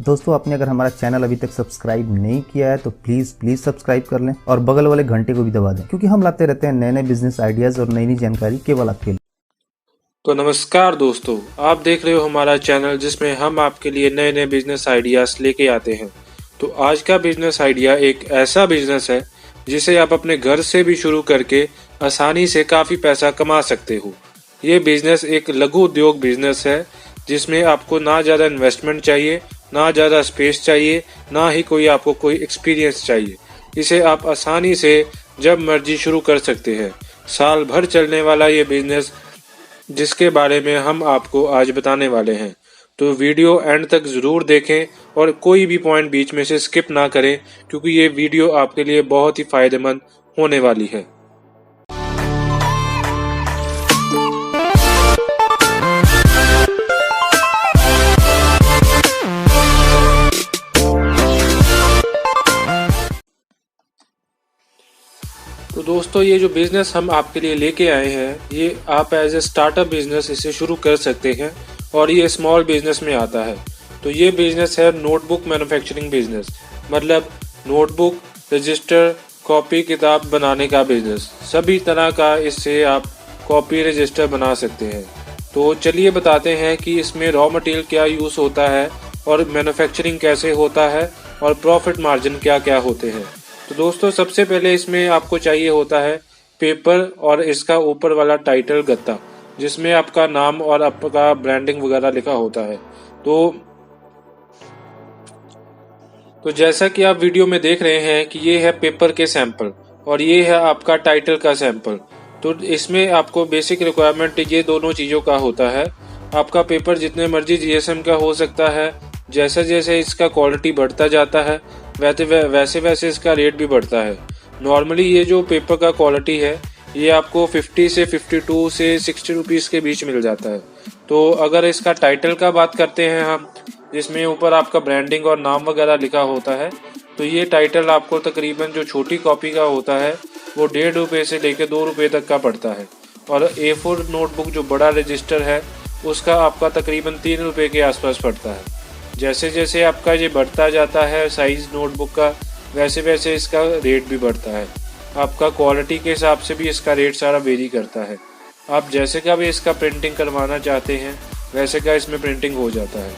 दोस्तों आपने अगर हमारा चैनल अभी तक सब्सक्राइब नहीं किया है तो प्लीज सब्सक्राइब कर लें और बगल वाले घंटे को भी दबा दें, क्योंकि हम लाते रहते हैं नए नए बिजनेस आइडियाज और नई नई जानकारी केवल आपके लिए। तो नमस्कार दोस्तों, आप देख रहे हो हमारा चैनल जिसमें हम आपके लिए नए नए बिजनेस आइडियाज लेके आते हैं। तो आज का बिजनेस आइडिया एक ऐसा बिजनेस है जिसे आप अपने घर से भी शुरू करके आसानी से काफी पैसा कमा सकते हो। ये बिजनेस एक लघु उद्योग बिजनेस है जिसमें आपको ना ज्यादा इन्वेस्टमेंट चाहिए, ना ज्यादा स्पेस चाहिए, ना ही आपको कोई एक्सपीरियंस चाहिए। इसे आप आसानी से जब मर्जी शुरू कर सकते हैं। साल भर चलने वाला ये बिजनेस जिसके बारे में हम आपको आज बताने वाले हैं। तो वीडियो एंड तक जरूर देखें और कोई भी पॉइंट बीच में से स्किप ना करें, क्योंकि ये वीडियो आपके लिए बहुत ही फायदेमंद होने वाली है। तो दोस्तों, ये जो बिजनेस हम आपके लिए लेके आए हैं, ये आप एज ए स्टार्टअप बिजनेस इसे शुरू कर सकते हैं और ये स्मॉल बिजनेस में आता है। तो ये बिजनेस है नोटबुक मैन्युफैक्चरिंग बिजनेस, मतलब नोटबुक, रजिस्टर, कॉपी किताब बनाने का बिजनेस। सभी तरह का इससे आप कॉपी रजिस्टर बना सकते हैं। तो चलिए बताते हैं कि इसमें रॉ मटेरियल क्या यूज़ होता है और मैन्युफैक्चरिंग कैसे होता है और प्रॉफिट मार्जिन क्या क्या होते हैं। तो दोस्तों, सबसे पहले इसमें आपको चाहिए होता है पेपर और इसका ऊपर वाला टाइटल गत्ता, जिसमें आपका नाम और आपका ब्रांडिंग वगैरह लिखा होता है। तो जैसा कि आप वीडियो में देख रहे हैं कि ये है पेपर के सैंपल और ये है आपका टाइटल का सैंपल। तो इसमें आपको बेसिक रिक्वायरमेंट ये दोनों चीज़ों का होता है। आपका पेपर जितने मर्जी जीएसएम का हो सकता है। जैसे जैसे इसका क्वालिटी बढ़ता जाता है वैसे वैसे इसका रेट भी बढ़ता है। नॉर्मली ये जो पेपर का क्वालिटी है ये आपको 50 से 52 से 60 रुपीज़ के बीच मिल जाता है। तो अगर इसका टाइटल का बात करते हैं हम, जिसमें ऊपर आपका ब्रांडिंग और नाम वगैरह लिखा होता है, तो ये टाइटल आपको तकरीबन जो छोटी कॉपी का होता है वो 1.5 रुपये से लेकर 2 रुपये तक का पड़ता है। और A4 नोटबुक जो बड़ा रजिस्टर है उसका आपका तकरीबन 3 रुपये के आसपास पड़ता है। जैसे जैसे आपका ये बढ़ता जाता है साइज़ नोटबुक का, वैसे वैसे इसका रेट भी बढ़ता है। आपका क्वालिटी के हिसाब से भी इसका रेट सारा वेरी करता है। आप जैसे का भी इसका प्रिंटिंग करवाना चाहते हैं वैसे का इसमें प्रिंटिंग हो जाता है।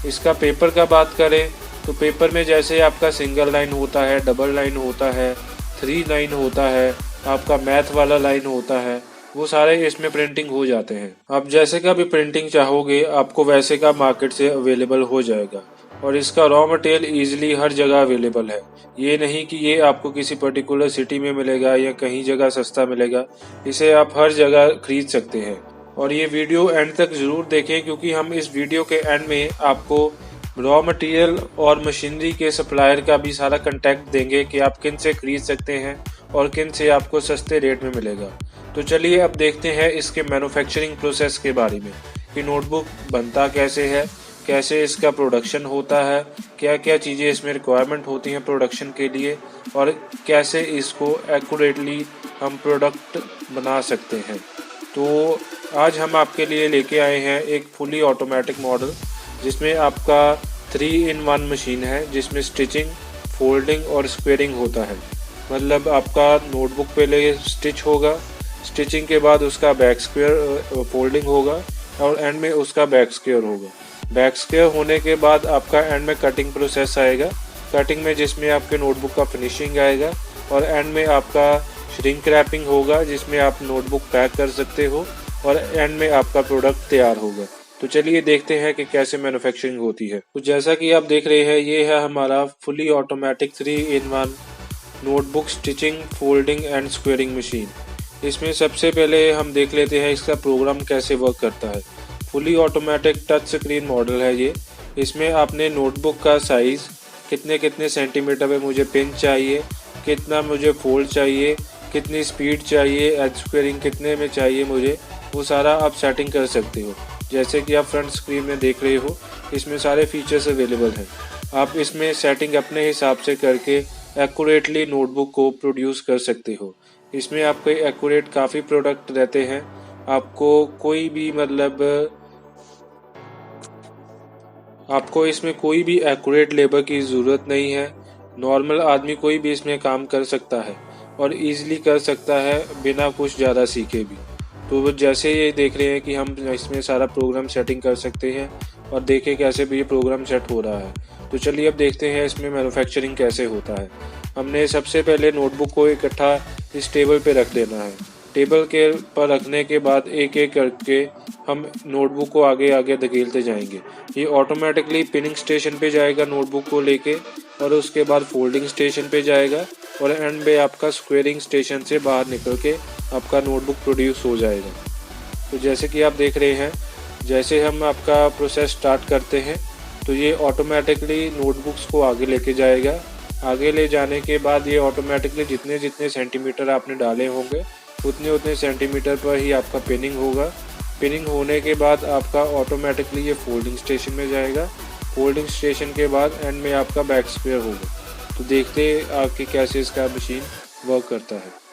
इसका पेपर का बात करें तो पेपर में जैसे आपका सिंगल लाइन होता है, डबल लाइन होता है, 3 लाइन होता है, आपका मैथ वाला लाइन होता है, वो सारे इसमें प्रिंटिंग हो जाते हैं। आप जैसे का भी प्रिंटिंग चाहोगे आपको वैसे का मार्केट से अवेलेबल हो जाएगा। और इसका रॉ मटेरियल ईजिली हर जगह अवेलेबल है। ये नहीं कि ये आपको किसी पर्टिकुलर सिटी में मिलेगा या कहीं जगह सस्ता मिलेगा। इसे आप हर जगह खरीद सकते हैं। और ये वीडियो एंड तक ज़रूर देखें, क्योंकि हम इस वीडियो के एंड में आपको रॉ मटेरियल और मशीनरी के सप्लायर का भी सारा कांटेक्ट देंगे कि आप किन से खरीद सकते हैं और किन से आपको सस्ते रेट में मिलेगा। तो चलिए अब देखते हैं इसके मैन्युफैक्चरिंग प्रोसेस के बारे में कि नोटबुक बनता कैसे है, कैसे इसका प्रोडक्शन होता है, क्या क्या चीज़ें इसमें रिक्वायरमेंट होती हैं प्रोडक्शन के लिए, और कैसे इसको एक्यूरेटली हम प्रोडक्ट बना सकते हैं। तो आज हम आपके लिए लेके आए हैं एक फुली ऑटोमेटिक मॉडल, जिसमें आपका 3-in-1 मशीन है, जिसमें स्टिचिंग, फोल्डिंग और स्क्वेयरिंग होता है। मतलब आपका नोटबुक पहले स्टिच होगा, स्टिचिंग के बाद उसका बैक स्क्वेयर फोल्डिंग होगा और एंड में उसका बैक स्क्वेयर होगा। बैक स्क्वेयर होने के बाद आपका एंड में कटिंग प्रोसेस आएगा। कटिंग में जिसमें आपके नोटबुक का फिनिशिंग आएगा और एंड में आपका श्रिंक रैपिंग होगा, जिसमें आप नोटबुक पैक कर सकते हो और एंड में आपका प्रोडक्ट तैयार होगा। तो चलिए देखते हैं कि कैसे मैन्युफैक्चरिंग होती है। तो जैसा कि आप देख रहे हैं, ये है हमारा fully automatic 3-in-1 notebook stitching, folding and squaring machine. इसमें सबसे पहले हम देख लेते हैं इसका प्रोग्राम कैसे वर्क करता है। Fully automatic touch screen model है ये। इसमें आपने नोटबुक का साइज़, कितने कितने सेंटीमीटर में मुझे पिन चाहिए, कितना मुझे फोल्ड चाहिए, कितनी स्पीड चाहिए, एज स्क्वेयरिंग कितने में चाहिए मुझे, वो सारा आप सेटिंग कर सकते हो। जैसे कि आप फ्रंट स्क्रीन में देख रहे हो, इसमें सारे फीचर्स अवेलेबल हैं। आप इसमें सेटिंग अपने हिसाब से करके एक्यूरेटली नोटबुक को प्रोड्यूस कर सकते हो। इसमें आपके एक्यूरेट काफ़ी प्रोडक्ट रहते हैं। आपको कोई भी मतलब आपको इसमें कोई भी एक्यूरेट लेबर की ज़रूरत नहीं है। नॉर्मल आदमी कोई भी इसमें काम कर सकता है और इजीली कर सकता है बिना कुछ ज़्यादा सीखे भी। तो जैसे ये देख रहे हैं कि हम इसमें सारा प्रोग्राम सेटिंग कर सकते हैं और देखें कैसे भी ये प्रोग्राम सेट हो रहा है। तो चलिए अब देखते हैं इसमें मैन्युफैक्चरिंग कैसे होता है। हमने सबसे पहले नोटबुक को इकट्ठा इस टेबल पे रख देना है। टेबल के पर रखने के बाद एक एक करके हम नोटबुक को आगे आगे धकेलते जाएंगे। ये ऑटोमेटिकली पिनिंग स्टेशन पे जाएगा नोटबुक को लेके, और उसके बाद फोल्डिंग स्टेशन पे जाएगा, और एंड में आपका स्क्वेयरिंग स्टेशन से बाहर निकल के आपका नोटबुक प्रोड्यूस हो जाएगा। तो जैसे कि आप देख रहे हैं, जैसे हम आपका प्रोसेस स्टार्ट करते हैं तो ये ऑटोमेटिकली नोटबुक्स को आगे लेके जाएगा। आगे ले जाने के बाद ये ऑटोमेटिकली जितने जितने सेंटीमीटर आपने डाले होंगे उतने उतने सेंटीमीटर पर ही आपका पिनिंग होगा। पिनिंग होने के बाद आपका ऑटोमेटिकली ये फोल्डिंग स्टेशन में जाएगा। फोल्डिंग स्टेशन के बाद एंड में आपका बैक स्क्वेयर होगा। तो देखते हैं आपके कैसे इसका मशीन वर्क करता है।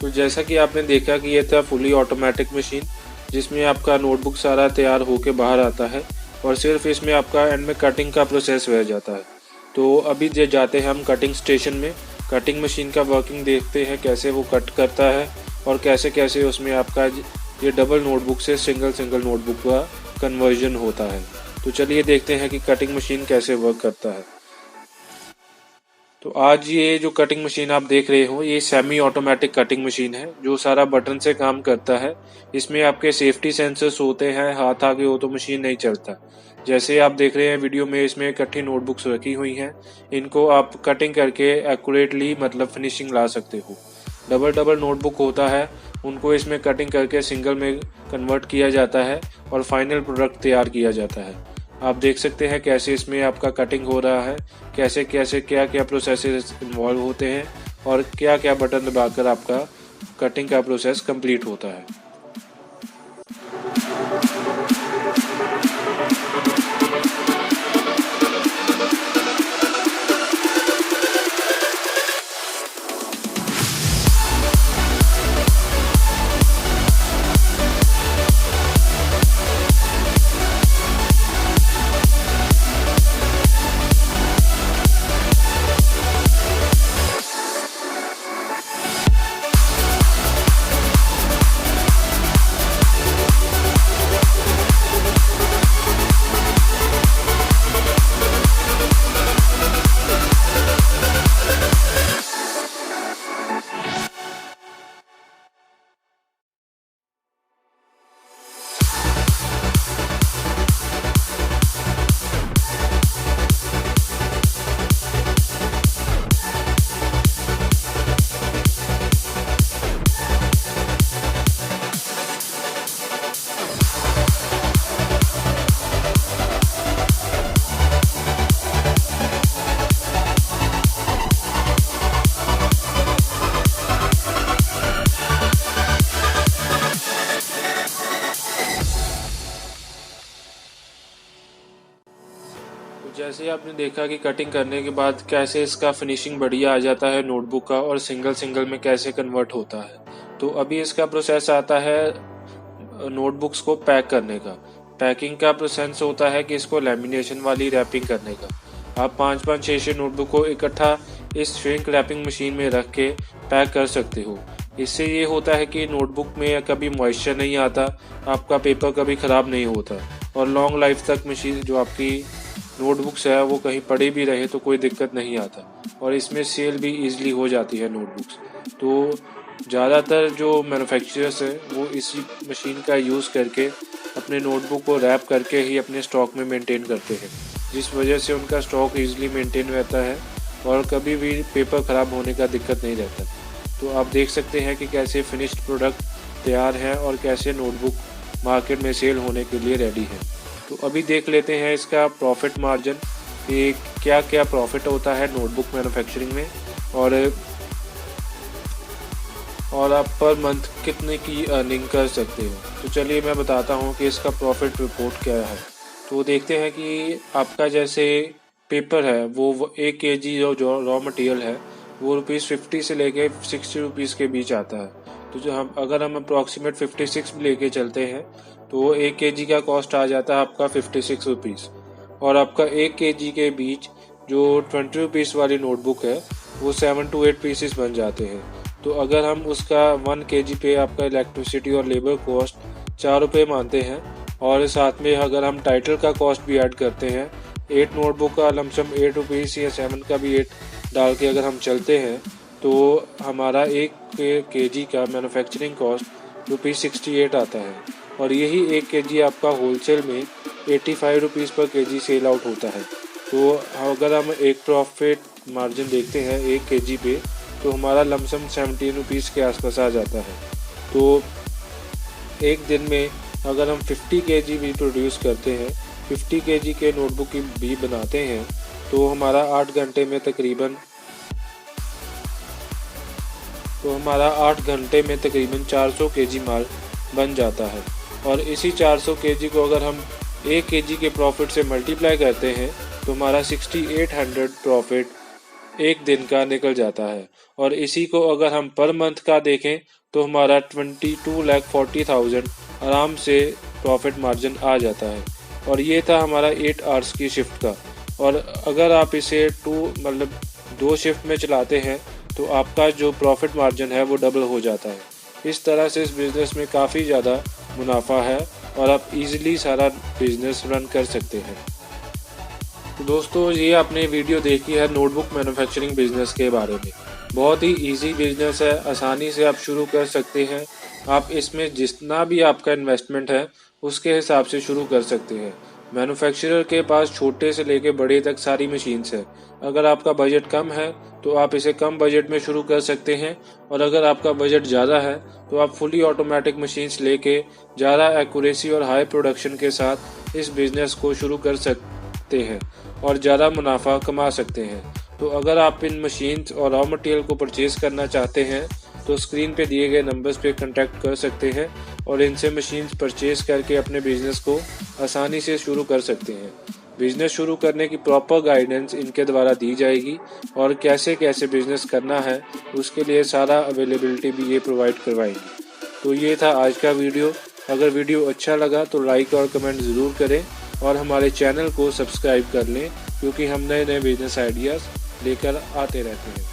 तो जैसा कि आपने देखा कि ये था फुली ऑटोमेटिक मशीन, जिसमें आपका नोटबुक सारा तैयार होके बाहर आता है और सिर्फ इसमें आपका एंड में कटिंग का प्रोसेस रह जाता है। तो अभी जाते हैं हम कटिंग स्टेशन में। कटिंग मशीन का वर्किंग देखते हैं कैसे वो कट करता है और कैसे कैसे उसमें आपका ये डबल नोटबुक से सिंगल नोटबुक का कन्वर्जन होता है। तो चलिए देखते हैं कि कटिंग मशीन कैसे वर्क करता है। तो आज ये जो कटिंग मशीन आप देख रहे हो, ये सेमी ऑटोमेटिक कटिंग मशीन है जो सारा बटन से काम करता है। इसमें आपके सेफ्टी सेंसर्स होते हैं, हाथ आगे हो तो मशीन नहीं चलता। जैसे आप देख रहे हैं वीडियो में, इसमें इकट्ठी नोटबुक्स रखी हुई हैं। इनको आप कटिंग करके एक्यूरेटली मतलब फिनिशिंग ला सकते हो। डबल नोटबुक होता है, उनको इसमें कटिंग करके सिंगल में कन्वर्ट किया जाता है और फाइनल प्रोडक्ट तैयार किया जाता है। आप देख सकते हैं कैसे इसमें आपका कटिंग हो रहा है, कैसे कैसे क्या क्या प्रोसेसेस इन्वॉल्व होते हैं और क्या क्या बटन दबाकर आपका कटिंग का प्रोसेस कंप्लीट होता है। जैसे आपने देखा कि कटिंग करने के बाद कैसे इसका फिनिशिंग बढ़िया आ जाता है नोटबुक का, और सिंगल सिंगल में कैसे कन्वर्ट होता है। तो अभी इसका प्रोसेस आता है नोटबुक्स को पैक करने का। पैकिंग का प्रोसेस होता है कि इसको लैमिनेशन वाली रैपिंग करने का। आप 5-5, 6-6 नोटबुक को इकट्ठा इस श्रिंक रैपिंग मशीन में रख के पैक कर सकते हो। इससे ये होता है कि नोटबुक में कभी मॉइस्चर नहीं आता, आपका पेपर कभी ख़राब नहीं होता, और लॉन्ग लाइफ तक मशीन जो आपकी नोटबुक्स है वो कहीं पड़े भी रहे तो कोई दिक्कत नहीं आता, और इसमें सेल भी ईजिली हो जाती है नोटबुक्स। तो ज़्यादातर जो मैन्युफैक्चरर्स हैं वो इसी मशीन का यूज़ करके अपने नोटबुक को रैप करके ही अपने स्टॉक में मेंटेन करते हैं, जिस वजह से उनका स्टॉक ईजिली मेंटेन रहता है और कभी भी पेपर ख़राब होने का दिक्कत नहीं रहता। तो आप देख सकते हैं कि कैसे फिनिश्ड प्रोडक्ट तैयार है और कैसे नोटबुक मार्केट में सेल होने के लिए रेडी है। तो अभी देख लेते हैं इसका प्रॉफिट मार्जिन कि क्या क्या प्रॉफिट होता है नोटबुक मैन्युफैक्चरिंग में, और आप पर मंथ कितने की अर्निंग कर सकते हो। तो चलिए मैं बताता हूँ कि इसका प्रॉफिट रिपोर्ट क्या है। तो देखते हैं कि आपका जैसे पेपर है वो 1 kg जो रॉ मटेरियल है वो ₹50 से लेके ₹60 के बीच आता है। तो जो अगर हम अप्रॉक्सीमेट 56 भी लेके चलते हैं तो 1 kg का कॉस्ट आ जाता है आपका ₹56, और आपका 1 kg के बीच जो ₹20 वाली नोटबुक है वो 7 to 8 पीसेस बन जाते हैं। तो अगर हम उसका 1 kg पे आपका इलेक्ट्रिसिटी और लेबर कॉस्ट ₹4 मानते हैं, और साथ में अगर हम टाइटल का कॉस्ट भी ऐड करते हैं, 8 नोटबुक का लमसम ₹8 या 7 का भी 8 डाल के अगर हम चलते हैं तो हमारा 1 kg का मैन्युफैक्चरिंग कॉस्ट ₹68 आता है, और यही 1 kg आपका होलसेल में ₹85 पर kg सेल आउट होता है। तो अगर हम एक प्रॉफिट मार्जिन देखते हैं 1 kg पे तो हमारा लमसम ₹17 के आसपास आ जाता है। तो एक दिन में अगर हम 50 kg भी प्रोड्यूस करते हैं, 50 kg के नोटबुक की भी बनाते हैं, तो हमारा 8 घंटे में तकरीबन 400 kg माल बन जाता है। और इसी 400 kg को अगर हम 1 kg के प्रॉफिट से मल्टीप्लाई करते हैं तो हमारा 6800 प्रॉफिट एक दिन का निकल जाता है। और इसी को अगर हम पर मंथ का देखें तो हमारा 22,40,000 आराम से प्रॉफिट मार्जिन आ जाता है। और ये था हमारा 8 आवर्स की शिफ्ट का। और अगर आप इसे 2 शिफ्ट में चलाते हैं तो आपका जो प्रॉफिट मार्जिन है वो डबल हो जाता है। इस तरह से इस बिज़नेस में काफ़ी ज़्यादा मुनाफा है और आप इजीली सारा बिज़नेस रन कर सकते हैं। तो दोस्तों, ये आपने वीडियो देखी है नोटबुक मैन्युफैक्चरिंग बिज़नेस के बारे में। बहुत ही इजी बिज़नेस है, आसानी से आप शुरू कर सकते हैं। आप इसमें जितना भी आपका इन्वेस्टमेंट है उसके हिसाब से शुरू कर सकते हैं। मैन्युफैक्चरर के पास छोटे से लेके बड़े तक सारी मशीन्स हैं। अगर आपका बजट कम है तो आप इसे कम बजट में शुरू कर सकते हैं, और अगर आपका बजट ज़्यादा है तो आप फुली ऑटोमेटिक मशीन्स लेके ज़्यादा एक्यूरेसी और हाई प्रोडक्शन के साथ इस बिज़नेस को शुरू कर सकते हैं और ज़्यादा मुनाफा कमा सकते हैं। तो अगर आप इन मशीन्स और रॉ मटेरियल को परचेज़ करना चाहते हैं तो स्क्रीन पे दिए गए नंबर्स पे कांटेक्ट कर सकते हैं और इनसे मशीन्स परचेज़ करके अपने बिज़नेस को आसानी से शुरू कर सकते हैं। बिज़नेस शुरू करने की प्रॉपर गाइडेंस इनके द्वारा दी जाएगी, और कैसे कैसे बिज़नेस करना है उसके लिए सारा अवेलेबिलिटी भी ये प्रोवाइड करवाएंगे। तो ये था आज का वीडियो। अगर वीडियो अच्छा लगा तो लाइक और कमेंट ज़रूर करें, और हमारे चैनल को सब्सक्राइब कर लें, क्योंकि हम नए नए बिज़नेस आइडियाज़ लेकर आते रहते हैं।